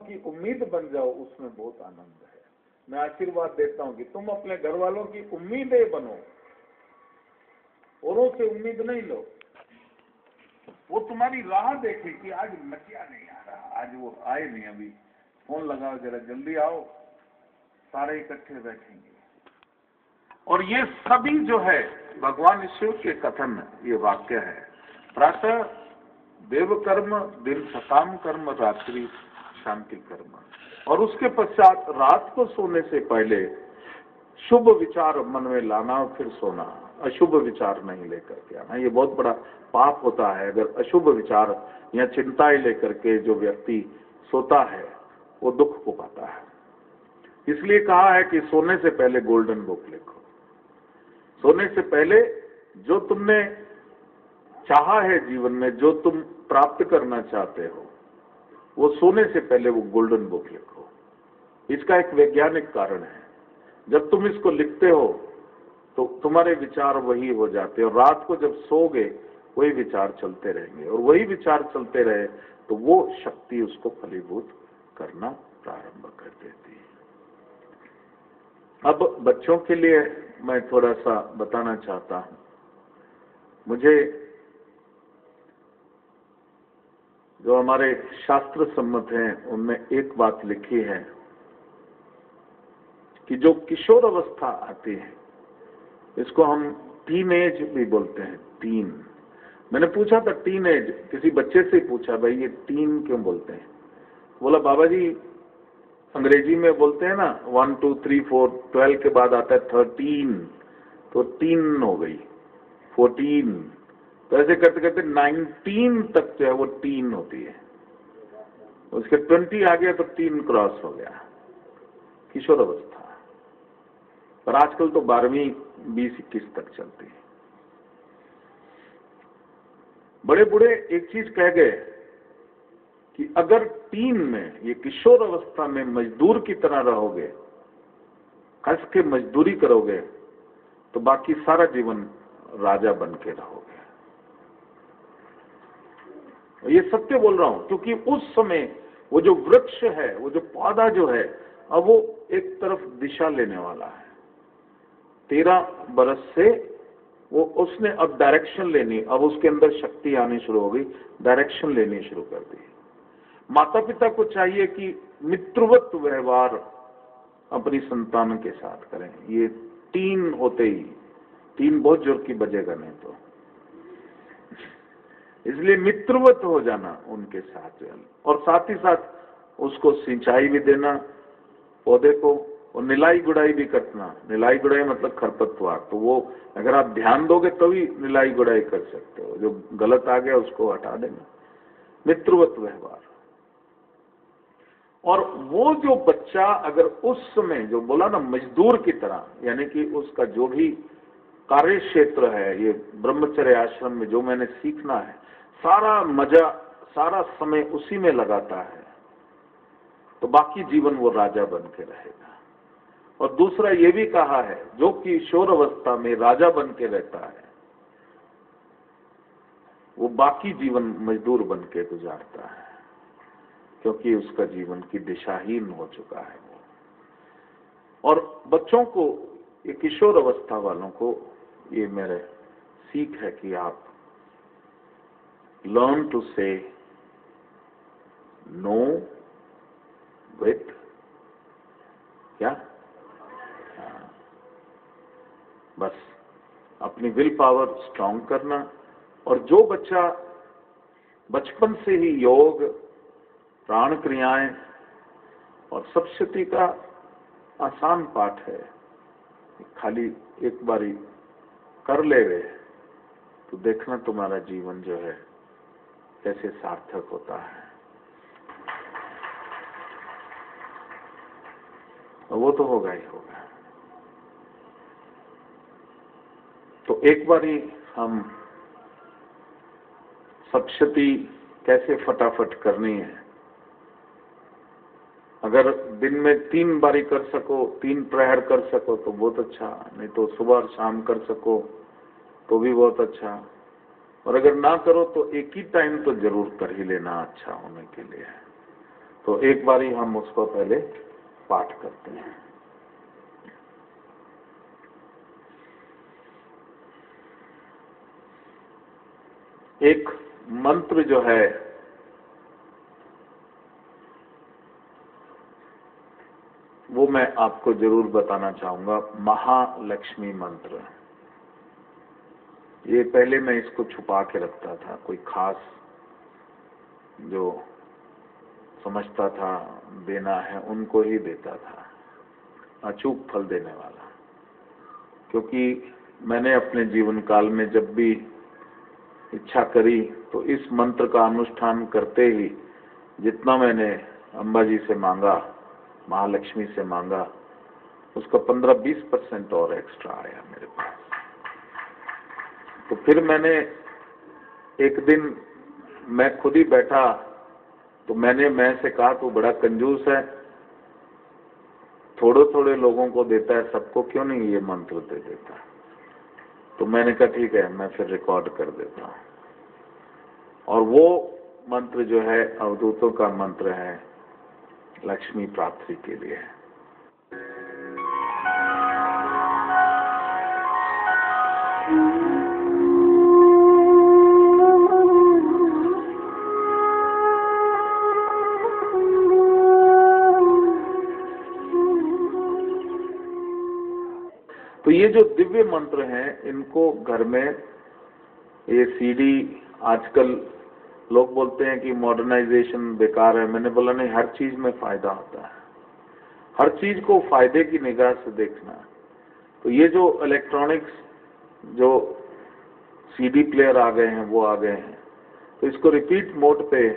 की उम्मीद बन जाओ, उसमें बहुत आनंद है। मैं आशीर्वाद देता हूं कि तुम अपने घर वालों की उम्मीदें बनो, औरों से उम्मीद नहीं लो। वो तुम्हारी राह देखे कि आज मटिया नहीं आ रहा, आज वो आए नहीं, अभी फोन लगाओ जरा जल्दी आओ, सारे इकट्ठे बैठेंगे। और ये सभी जो है भगवान शिव के कथन, ये वाक्य है। प्रातः देव कर्म, दिन सकाम कर्म, रात्रि शांति कर्म। और उसके पश्चात रात को सोने से पहले शुभ विचार मन में लाना और फिर सोना, अशुभ विचार नहीं लेकर के आना। ये बहुत बड़ा पाप होता है अगर अशुभ विचार या चिंताएं लेकर के जो व्यक्ति सोता है वो दुख को पाता है। इसलिए कहा है कि सोने से पहले गोल्डन बुक लिखो। सोने से पहले जो तुमने चाहा है जीवन में, जो तुम प्राप्त करना चाहते हो, वो सोने से पहले वो गोल्डन बुक लिखो। इसका एक वैज्ञानिक कारण है। जब तुम इसको लिखते हो तो तुम्हारे विचार वही हो जाते हैं, और रात को जब सोओगे वही विचार चलते रहेंगे, और वही विचार चलते रहे तो वो शक्ति उसको फलीभूत करना प्रारंभ कर देती है। अब बच्चों के लिए मैं थोड़ा सा बताना चाहता हूं। मुझे जो हमारे शास्त्र सम्मत हैं उनमें एक बात लिखी है कि जो किशोर अवस्था आती है, इसको हम टीन एज भी बोलते हैं। टीन, मैंने पूछा था टीन एज, किसी बच्चे से पूछा भाई ये टीन क्यों बोलते हैं? बोला बाबा जी अंग्रेजी में बोलते हैं ना 1 2 3 4, 12 के बाद आता है 13, तो टीन हो गई 14, तो ऐसे करते करते 19 तक जो है वो टीन होती है। उसके 20 आ गया तो टीन क्रॉस हो गया, किशोर अवस्था। पर आजकल तो 12वीं 20-21 तक चलती है। बड़े बूढ़े एक चीज कह गए कि अगर टीन में, ये किशोर अवस्था में मजदूर की तरह रहोगे, कस के मजदूरी करोगे, तो बाकी सारा जीवन राजा बन के रहोगे। ये सत्य बोल रहा हूं, क्योंकि उस समय वो जो वृक्ष है, वो जो पौधा जो है, अब वो एक तरफ दिशा लेने वाला है। 13 बरस से वो उसने अब डायरेक्शन लेनी, अब उसके अंदर शक्ति आनी शुरू हो गई, डायरेक्शन लेनी शुरू कर दी। माता पिता को चाहिए कि मित्रवत व्यवहार अपनी संतान के साथ करें। ये टीन होते ही, टीन बहुत जोर की बजेगा नहीं तो, इसलिए मित्रवत हो जाना उनके साथ, और साथ ही साथ उसको सिंचाई भी देना पौधे को, और निलाई गुड़ाई भी करना। निलाई गुड़ाई मतलब खरपतवार, तो वो अगर आप ध्यान दोगे तभी निलाई गुड़ाई कर सकते हो, जो गलत आ गया उसको हटा देना। मित्रवत व्यवहार। और वो जो बच्चा अगर उस समय जो बोला ना मजदूर की तरह, यानी कि उसका जो भी कार्य क्षेत्र है, ये ब्रह्मचर्य आश्रम में जो मैंने सीखना है, सारा मजा, सारा समय उसी में लगाता है, तो बाकी जीवन वो राजा बन के रहेगा। और दूसरा ये भी कहा है, जो किशोर अवस्था में राजा बन के रहता है, वो बाकी जीवन मजदूर बन के गुजारता है, क्योंकि उसका जीवन की दिशाहीन हो चुका है वो। और बच्चों को, ये किशोर अवस्था वालों को, ये मेरे सीख है कि आप लर्न टू से नो विथ क्या, बस अपनी विल पावर स्ट्रांग करना। और जो बच्चा बचपन से ही योग, प्राण क्रियाएं और सप्तशती का आसान पाठ है, खाली एक बारी कर ले गए तो देखना तुम्हारा जीवन जो है कैसे सार्थक होता है। और वो तो होगा ही होगा। तो एक बारी हम सप्तशती कैसे फटाफट करनी है, अगर दिन में 3 बारी कर सको, 3 प्रहर कर सको तो बहुत अच्छा, नहीं तो सुबह और शाम कर सको तो भी बहुत अच्छा। और अगर ना करो तो एक ही टाइम तो जरूर कर ही लेना, अच्छा होने के लिए। तो एक बारी हम उसको पहले पाठ करते हैं। एक मंत्र जो है वो मैं आपको जरूर बताना चाहूंगा, महालक्ष्मी मंत्र। ये पहले मैं इसको छुपा के रखता था, कोई खास जो समझता था देना है उनको ही देता था, अचूक फल देने वाला। क्योंकि मैंने अपने जीवन काल में जब भी इच्छा करी तो इस मंत्र का अनुष्ठान करते ही जितना मैंने अम्बा जी से मांगा, महालक्ष्मी से मांगा, उसका 15-20% और एक्स्ट्रा आया मेरे पास। तो फिर मैंने एक दिन मैं खुद ही बैठा तो मैं से कहा तू बड़ा कंजूस है, थोड़े थोड़े लोगों को देता है, सबको क्यों नहीं ये मंत्र दे देता। तो मैंने कहा ठीक है, मैं फिर रिकॉर्ड कर देता हूँ। और वो मंत्र जो है अवधूतों का मंत्र है, लक्ष्मी प्राप्ति के लिए। तो ये जो दिव्य मंत्र हैं, इनको घर में ये सीडी, आजकल लोग बोलते हैं कि मॉडर्नाइजेशन बेकार है। मैंने बोला नहीं, हर चीज में फायदा होता है, हर चीज को फायदे की निगाह से देखना। तो ये जो इलेक्ट्रॉनिक्स जो सीडी प्लेयर आ गए हैं वो आ गए हैं, तो इसको रिपीट मोड पे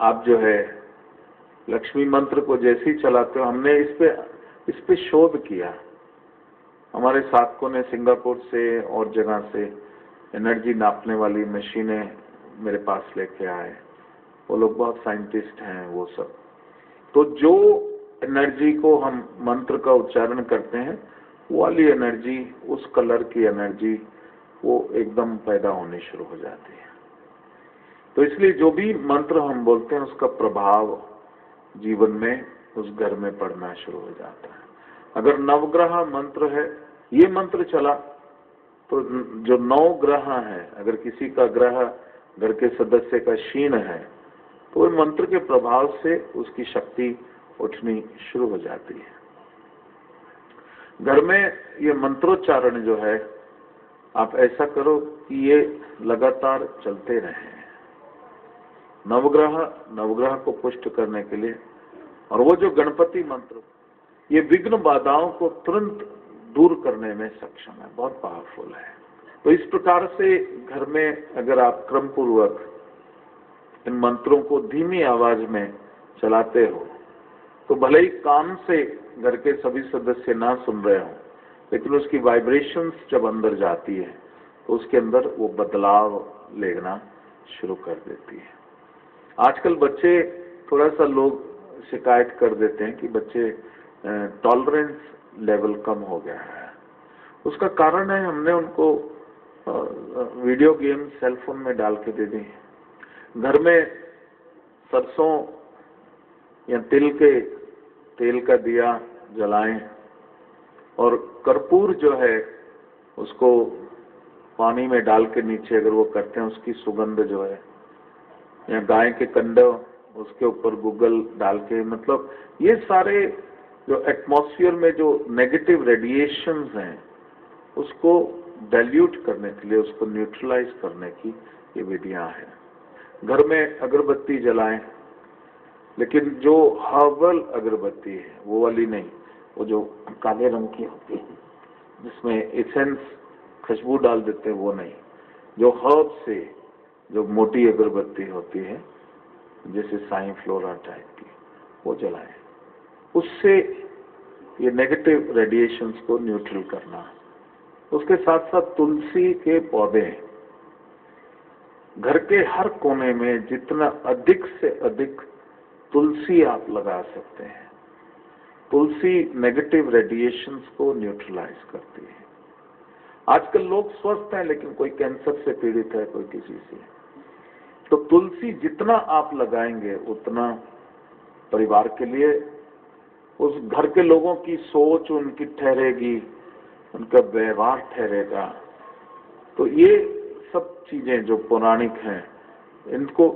आप जो है लक्ष्मी मंत्र को जैसे ही चलाते हो, हमने इस पे शोध किया। हमारे साथकों ने सिंगापुर से और जगह से एनर्जी नापने वाली मशीनें मेरे पास लेके आए, वो लोग बहुत साइंटिस्ट हैं वो सब। तो जो एनर्जी को हम मंत्र का उच्चारण करते हैं, वो वाली एनर्जी, उस कलर की एनर्जी वो एकदम पैदा होनी शुरू हो जाती है। तो इसलिए जो भी मंत्र हम बोलते हैं उसका प्रभाव जीवन में, उस घर में पड़ना शुरू हो जाता है। अगर नवग्रह मंत्र है, ये मंत्र चला तो जो 9 ग्रह हैं, अगर किसी का ग्रह घर के सदस्य का क्षीण है तो मंत्र के प्रभाव से उसकी शक्ति उठनी शुरू हो जाती है। घर में ये मंत्रोच्चारण जो है, आप ऐसा करो कि ये लगातार चलते रहें, नवग्रह को पुष्ट करने के लिए। और वो जो गणपति मंत्र, ये विघ्न बाधाओं को तुरंत दूर करने में सक्षम है, बहुत पावरफुल है। तो इस प्रकार से घर में अगर आप क्रम पूर्वक इन मंत्रों को धीमी आवाज में चलाते हो, तो भले ही कान से घर के सभी सदस्य ना सुन रहे हो, लेकिन उसकी वाइब्रेशंस जब अंदर जाती है तो उसके अंदर वो बदलाव लेना शुरू कर देती है। आजकल बच्चे, थोड़ा सा लोग शिकायत कर देते हैं कि बच्चे टॉलरेंस लेवल कम हो गया है। उसका कारण है हमने उनको वीडियो गेम सेल फोन में डाल के दे दी। घर में सरसों या तेल का दिया जलाएं, और कर्पूर जो है उसको पानी में डाल के नीचे अगर वो करते हैं, उसकी सुगंध जो है, या गाय के कंड उसके ऊपर गूगल डाल के, मतलब ये सारे जो एटमॉस्फेयर में जो नेगेटिव रेडिएशंस हैं उसको डाइल्यूट करने के लिए, उसको न्यूट्रलाइज करने की ये विधियां हैं। घर में अगरबत्ती जलाएं, लेकिन जो हर्बल अगरबत्ती है वो वाली नहीं, वो जो काले रंग की होती है जिसमें एसेंस खुशबू डाल देते हैं, वो नहीं। जो हर्ब से जो मोटी अगरबत्ती होती है जैसे साई फ्लोरा टाइप की, वो जलाएं। उससे ये नेगेटिव रेडिएशंस को न्यूट्रल करना। उसके साथ साथ तुलसी के पौधे घर के हर कोने में जितना अधिक से अधिक तुलसी आप लगा सकते हैं। तुलसी नेगेटिव रेडिएशंस को न्यूट्रलाइज करती है। आजकल लोग स्वस्थ हैं लेकिन कोई कैंसर से पीड़ित है, कोई किसी से। तो तुलसी जितना आप लगाएंगे उतना परिवार के लिए उस घर के लोगों की सोच उनकी ठहरेगी, उनका व्यवहार ठहरेगा। तो ये सब चीजें जो पौराणिक हैं इनको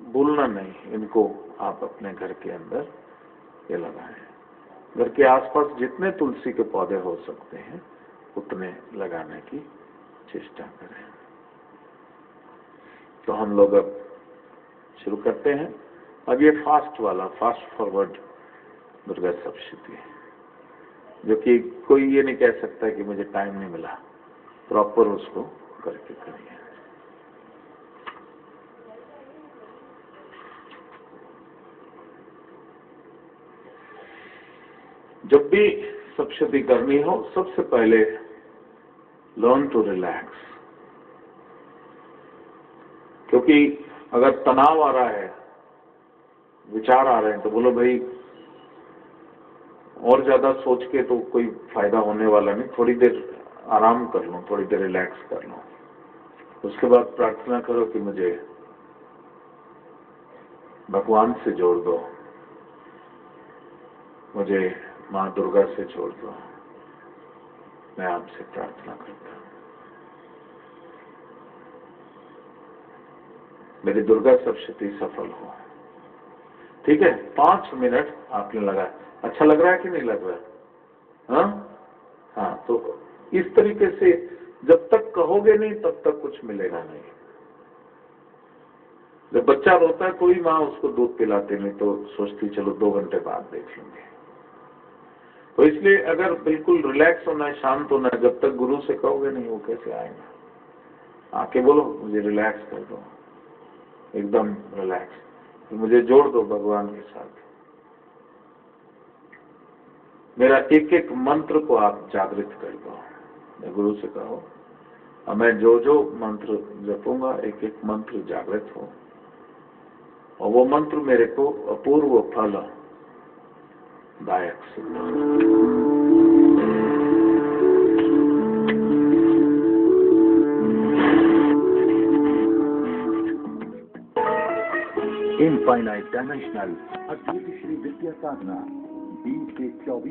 भूलना नहीं, इनको आप अपने घर के अंदर ये लगाएं। घर के आसपास जितने तुलसी के पौधे हो सकते हैं उतने लगाने की चेष्टा करें। तो हम लोग अब शुरू करते हैं। अब ये फास्ट वाला, फास्ट फॉरवर्ड दुर्गा सप्तशती, जो कि कोई ये नहीं कह सकता कि मुझे टाइम नहीं मिला, प्रॉपर उसको करके करिए। जब भी सप्तशती करनी हो, सबसे पहले लर्न टू रिलैक्स। क्योंकि अगर तनाव आ रहा है, विचार आ रहे हैं, तो बोलो भाई और ज्यादा सोच के तो कोई फायदा होने वाला नहीं, थोड़ी देर आराम कर लो, थोड़ी देर रिलैक्स कर लो। उसके बाद प्रार्थना करो कि मुझे भगवान से जोड़ दो, मुझे माँ दुर्गा से जोड़ दो, मैं आपसे प्रार्थना करता हूँ, मेरी दुर्गा सप्तशती सफल हो। ठीक है, 5 मिनट आपने लगाया। अच्छा लग रहा है कि नहीं लग रहा है? हाँ, तो इस तरीके से जब तक कहोगे नहीं तब तक कुछ मिलेगा नहीं। जब बच्चा रोता है कोई माँ उसको दूध पिलाते नहीं, तो सोचती चलो 2 घंटे बाद देख लेंगे। तो इसलिए अगर बिल्कुल रिलैक्स होना है, शांत होना है, जब तक गुरु से कहोगे नहीं वो कैसे आएगा। आके बोलो मुझे रिलैक्स कर दो, एकदम रिलैक्स, मुझे जोड़ दो भगवान के साथ। मेरा एक एक मंत्र को आप जागृत कर दो। मैं गुरु से कहो और मैं जो जो मंत्र जपूंगा एक एक मंत्र जागृत हो, और वो मंत्र मेरे को अपूर्व फल दायक सिद्ध हो। इनफाइनाइट डायमेंशनल अद्वितीय श्री विद्या साधना 20 से 24